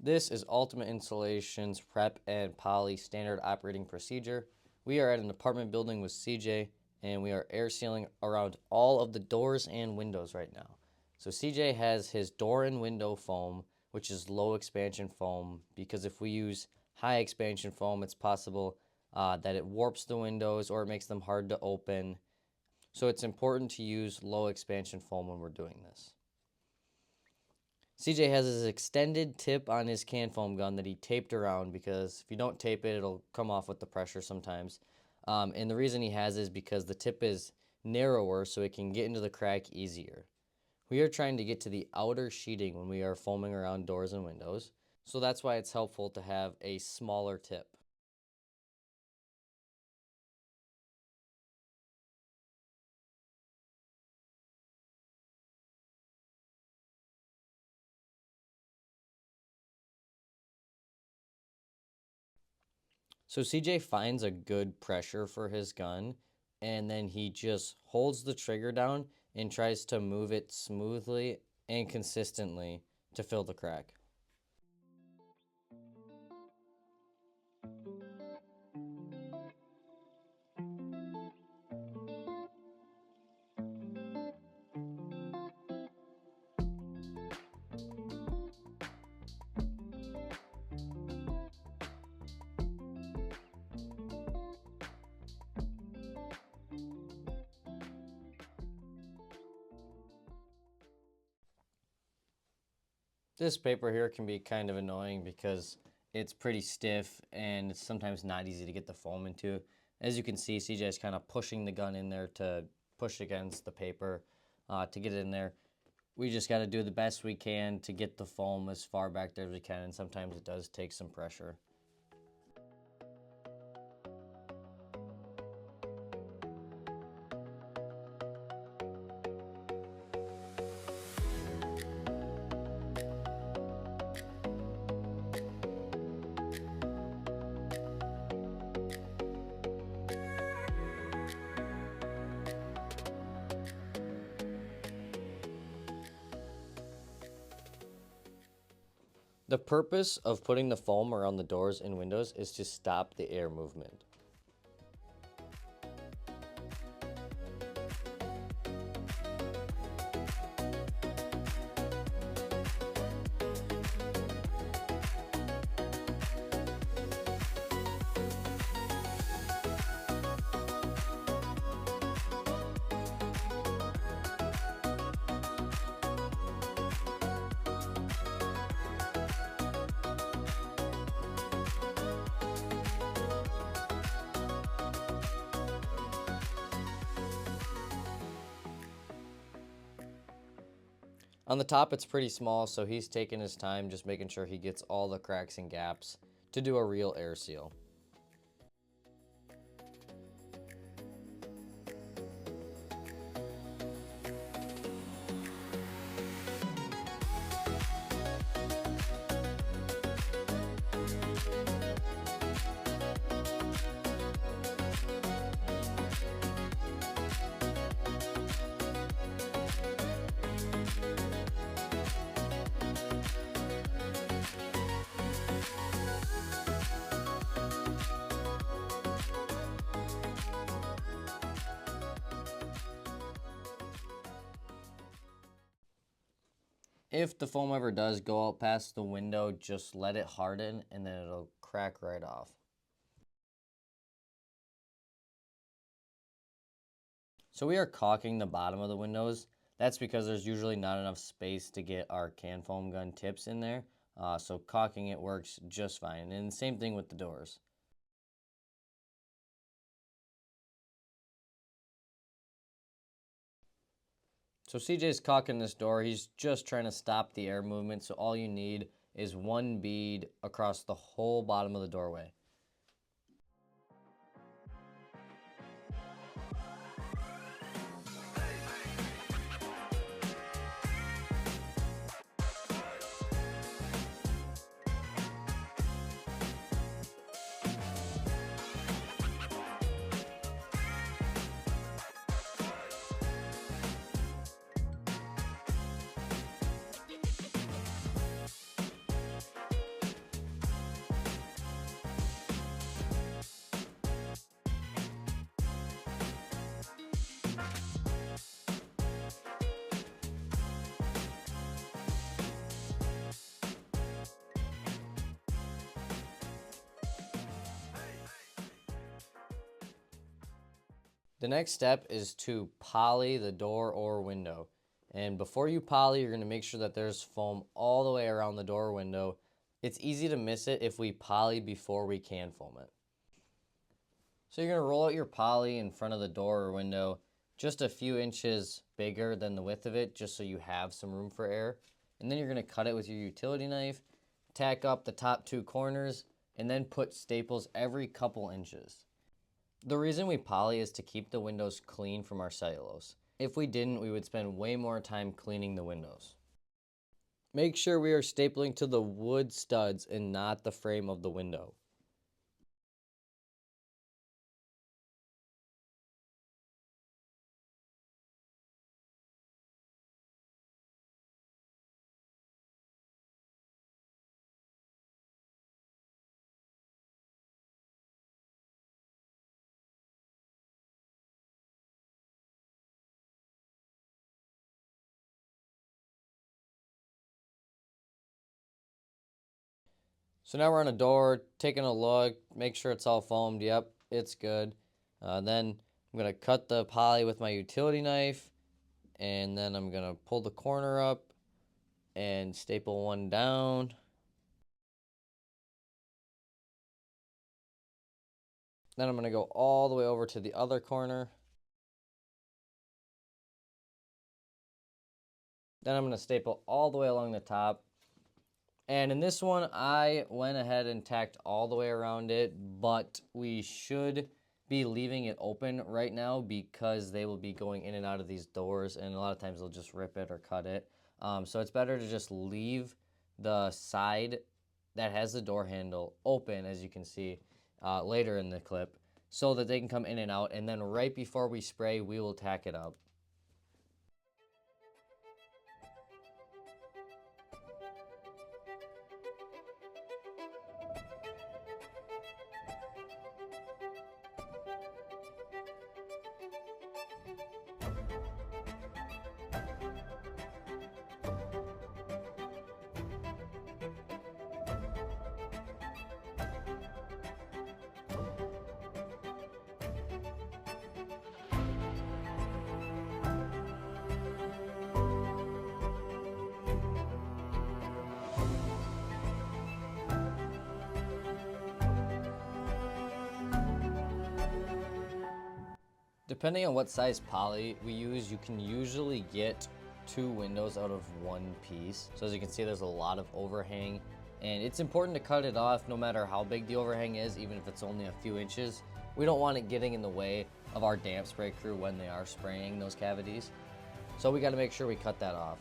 This is Ultimate Installation's Prep and Poly standard operating procedure. We are at an apartment building with CJ, and we are air sealing around all of the doors and windows right now. So CJ has his door and window foam, which is low expansion foam, because if we use high expansion foam, it's possible that it warps the windows or it makes them hard to open. So it's important to use low expansion foam when we're doing this. CJ has his extended tip on his can foam gun that he taped around, because if you don't tape it, it'll come off with the pressure sometimes. And the reason he has is because the tip is narrower so it can get into the crack easier. We are trying to get to the outer sheeting when we are foaming around doors and windows, so that's why it's helpful to have a smaller tip. So CJ finds a good pressure for his gun, and then he just holds the trigger down and tries to move it smoothly and consistently to fill the crack. This paper here can be kind of annoying because it's pretty stiff and it's sometimes not easy to get the foam into. As you can see, CJ is kind of pushing the gun in there to push against the paper to get it in there. We just got to do the best we can to get the foam as far back there as we can, and sometimes it does take some pressure. The purpose of putting the foam around the doors and windows is to stop the air movement. On the top, it's pretty small, so he's taking his time just making sure he gets all the cracks and gaps to do a real air seal. If the foam ever does go out past the window, just let it harden and then it'll crack right off. So we are caulking the bottom of the windows. That's because there's usually not enough space to get our can foam gun tips in there. So caulking it works just fine. And same thing with the doors. So CJ's caulking this door. He's just trying to stop the air movement. So all you need is one bead across the whole bottom of the doorway. The next step is to poly the door or window. And before you poly, you're going to make sure that there's foam all the way around the door or window. It's easy to miss it if we poly before we can foam it. So you're going to roll out your poly in front of the door or window just a few inches bigger than the width of it, just so you have some room for air. And then you're going to cut it with your utility knife, tack up the top 2 corners, and then put staples every couple inches. The reason we poly is to keep the windows clean from our cellulose. If we didn't, we would spend way more time cleaning the windows. Make sure we are stapling to the wood studs and not the frame of the window. So now we're on a door, taking a look, make sure it's all foamed. Yep, it's good. Then I'm going to cut the poly with my utility knife, and then I'm going to pull the corner up and staple one down. Then I'm going to go all the way over to the other corner. Then I'm going to staple all the way along the top. And in this one, I went ahead and tacked all the way around it, but we should be leaving it open right now because they will be going in and out of these doors, and a lot of times they'll just rip it or cut it. So it's better to just leave the side that has the door handle open, as you can see later in the clip, so that they can come in and out. And then right before we spray, we will tack it up. Depending on what size poly we use, you can usually get 2 windows out of 1 piece. So as you can see, there's a lot of overhang, and it's important to cut it off no matter how big the overhang is, even if it's only a few inches. We don't want it getting in the way of our damp spray crew when they are spraying those cavities. So we got to make sure we cut that off.